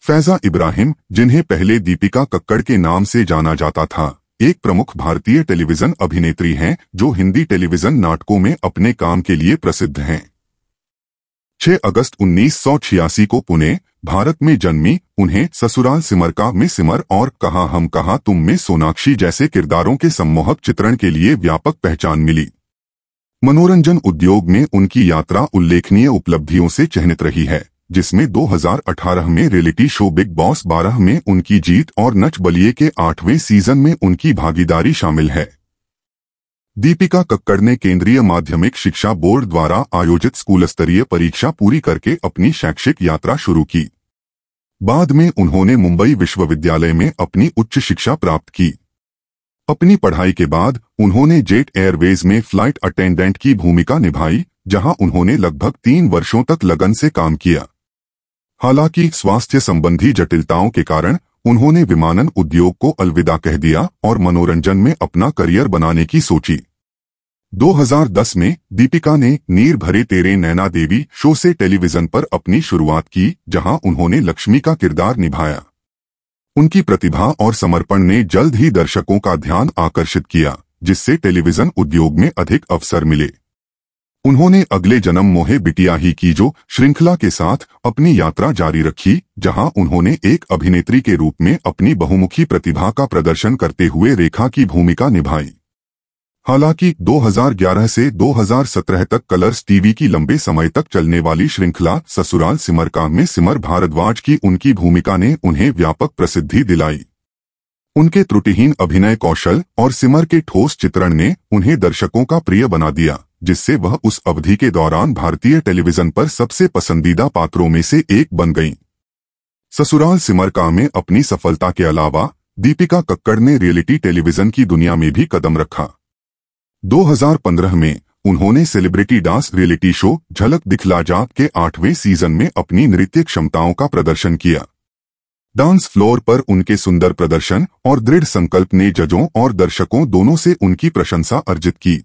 फैजा इब्राहिम, जिन्हें पहले दीपिका कक्कड़ के नाम से जाना जाता था, एक प्रमुख भारतीय टेलीविजन अभिनेत्री हैं जो हिंदी टेलीविजन नाटकों में अपने काम के लिए प्रसिद्ध हैं। 6 अगस्त 1986 को पुणे, भारत में जन्मी उन्हें ससुराल सिमर का में सिमर और कहा हम कहा तुम में सोनाक्षी जैसे किरदारों के सम्मोहक चित्रण के लिए व्यापक पहचान मिली। मनोरंजन उद्योग में उनकी यात्रा उल्लेखनीय उपलब्धियों से चिह्नित रही है, जिसमें 2018 में रियलिटी शो बिग बॉस 12 में उनकी जीत और नच बलिए के 8वें सीजन में उनकी भागीदारी शामिल है। दीपिका कक्कड़ ने केंद्रीय माध्यमिक शिक्षा बोर्ड द्वारा आयोजित स्कूल स्तरीय परीक्षा पूरी करके अपनी शैक्षिक यात्रा शुरू की। बाद में उन्होंने मुंबई विश्वविद्यालय में अपनी उच्च शिक्षा प्राप्त की। अपनी पढ़ाई के बाद उन्होंने जेट एयरवेज में फ्लाइट अटेंडेंट की भूमिका निभाई, जहां उन्होंने लगभग 3 वर्षों तक लगन से काम किया। हालांकि स्वास्थ्य संबंधी जटिलताओं के कारण उन्होंने विमानन उद्योग को अलविदा कह दिया और मनोरंजन में अपना करियर बनाने की सोची। 2010 में दीपिका ने नीर भरे तेरे नैना देवी शो से टेलीविजन पर अपनी शुरुआत की, जहां उन्होंने लक्ष्मी का किरदार निभाया। उनकी प्रतिभा और समर्पण ने जल्द ही दर्शकों का ध्यान आकर्षित किया, जिससे टेलीविजन उद्योग में अधिक अवसर मिले। उन्होंने अगले जन्म मोहे बिटिया ही की जो श्रृंखला के साथ अपनी यात्रा जारी रखी, जहां उन्होंने एक अभिनेत्री के रूप में अपनी बहुमुखी प्रतिभा का प्रदर्शन करते हुए रेखा की भूमिका निभाई। हालांकि 2011 से 2017 तक कलर्स टीवी की लंबे समय तक चलने वाली श्रृंखला ससुराल सिमर का में सिमर भारद्वाज की उनकी भूमिका ने उन्हें व्यापक प्रसिद्धि दिलाई। उनके त्रुटिहीन अभिनय कौशल और सिमर के ठोस चित्रण ने उन्हें दर्शकों का प्रिय बना दिया, जिससे वह उस अवधि के दौरान भारतीय टेलीविजन पर सबसे पसंदीदा पात्रों में से एक बन गईं। ससुराल सिमर का में अपनी सफलता के अलावा दीपिका कक्कड़ ने रियलिटी टेलीविजन की दुनिया में भी कदम रखा। 2015 में उन्होंने सेलिब्रिटी डांस रियलिटी शो झलक दिखला जा के 8वें सीजन में अपनी नृत्य क्षमताओं का प्रदर्शन किया। डांस फ्लोर पर उनके सुंदर प्रदर्शन और दृढ़ संकल्प ने जजों और दर्शकों दोनों से उनकी प्रशंसा अर्जित की।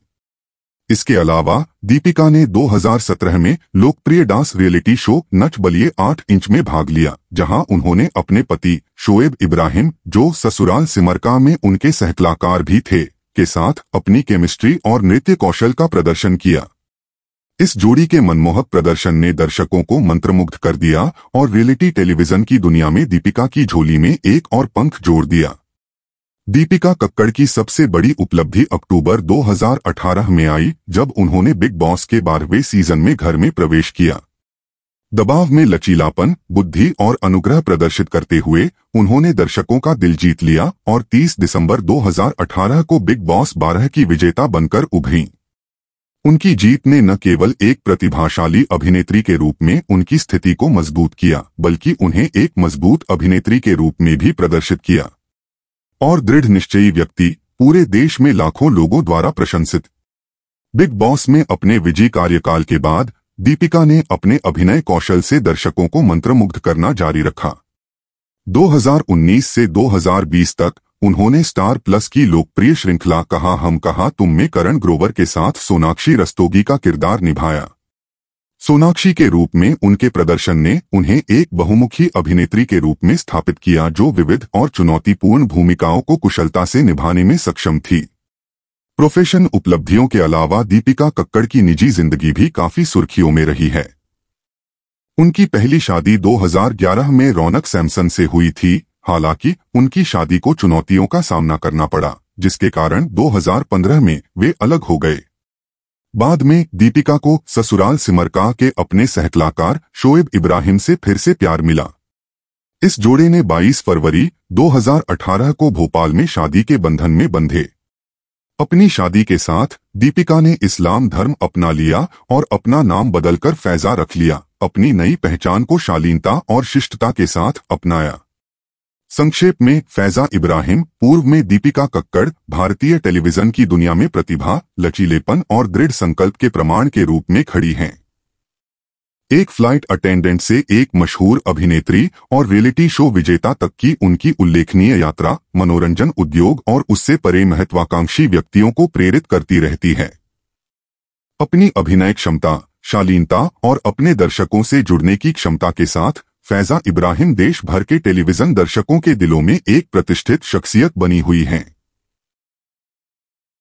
इसके अलावा दीपिका ने 2017 में लोकप्रिय dance reality show Nach Baliye 8 inch में भाग लिया, जहां उन्होंने अपने पति शोएब इब्राहिम, जो ससुराल सिमर का में उनके सहकलाकार भी थे, के साथ अपनी केमिस्ट्री और नृत्य कौशल का प्रदर्शन किया। इस जोड़ी के मनमोहक प्रदर्शन ने दर्शकों को मंत्रमुग्ध कर दिया और रियलिटी टेलीविजन की दुनिया में दीपिका की झोली में एक और पंख जोड़ दिया। दीपिका कक्कड़ की सबसे बड़ी उपलब्धि अक्टूबर 2018 में आई, जब उन्होंने बिग बॉस के 12वें सीजन में घर में प्रवेश किया। दबाव में लचीलापन, बुद्धि और अनुग्रह प्रदर्शित करते हुए उन्होंने दर्शकों का दिल जीत लिया और 30 दिसंबर 2018 को बिग बॉस 12 की विजेता बनकर उभरीं। उनकी जीत ने न केवल एक प्रतिभाशाली अभिनेत्री के रूप में उनकी स्थिति को मजबूत किया, बल्कि उन्हें एक मजबूत अभिनेत्री के रूप में भी प्रदर्शित किया और दृढ़ निश्चयी व्यक्ति पूरे देश में लाखों लोगों द्वारा प्रशंसित। बिग बॉस में अपने विजयी कार्यकाल के बाद दीपिका ने अपने अभिनय कौशल से दर्शकों को मंत्रमुग्ध करना जारी रखा। 2019 से 2020 तक उन्होंने स्टार प्लस की लोकप्रिय श्रृंखला कहा हम कहा तुम में करण ग्रोवर के साथ सोनाक्षी रस्तोगी का किरदार निभाया। सोनाक्षी के रूप में उनके प्रदर्शन ने उन्हें एक बहुमुखी अभिनेत्री के रूप में स्थापित किया, जो विविध और चुनौतीपूर्ण भूमिकाओं को कुशलता से निभाने में सक्षम थी। प्रोफेशन उपलब्धियों के अलावा दीपिका कक्कड़ की निजी जिंदगी भी काफी सुर्खियों में रही है। उनकी पहली शादी 2011 में रौनक सैमसन से हुई थी। हालांकि उनकी शादी को चुनौतियों का सामना करना पड़ा, जिसके कारण 2015 में वे अलग हो गए। बाद में दीपिका को ससुराल सिमर का के अपने सहकलाकार शोएब इब्राहिम से फिर से प्यार मिला। इस जोड़े ने 22 फरवरी 2018 को भोपाल में शादी के बंधन में बंधे। अपनी शादी के साथ दीपिका ने इस्लाम धर्म अपना लिया और अपना नाम बदलकर फैजा रख लिया। अपनी नई पहचान को शालीनता और शिष्टता के साथ अपनाया। संक्षेप में, फैजा इब्राहिम पूर्व में दीपिका कक्कड़ भारतीय टेलीविजन की दुनिया में प्रतिभा, लचीलेपन और दृढ़ संकल्प के प्रमाण के रूप में खड़ी हैं। एक फ्लाइट अटेंडेंट से एक मशहूर अभिनेत्री और रियलिटी शो विजेता तक की उनकी उल्लेखनीय यात्रा मनोरंजन उद्योग और उससे परे महत्वाकांक्षी व्यक्तियों को प्रेरित करती रहती है। अपनी अभिनय क्षमता, शालीनता और अपने दर्शकों से जुड़ने की क्षमता के साथ फैजा इब्राहिम देश भर के टेलीविजन दर्शकों के दिलों में एक प्रतिष्ठित शख्सियत बनी हुई हैं।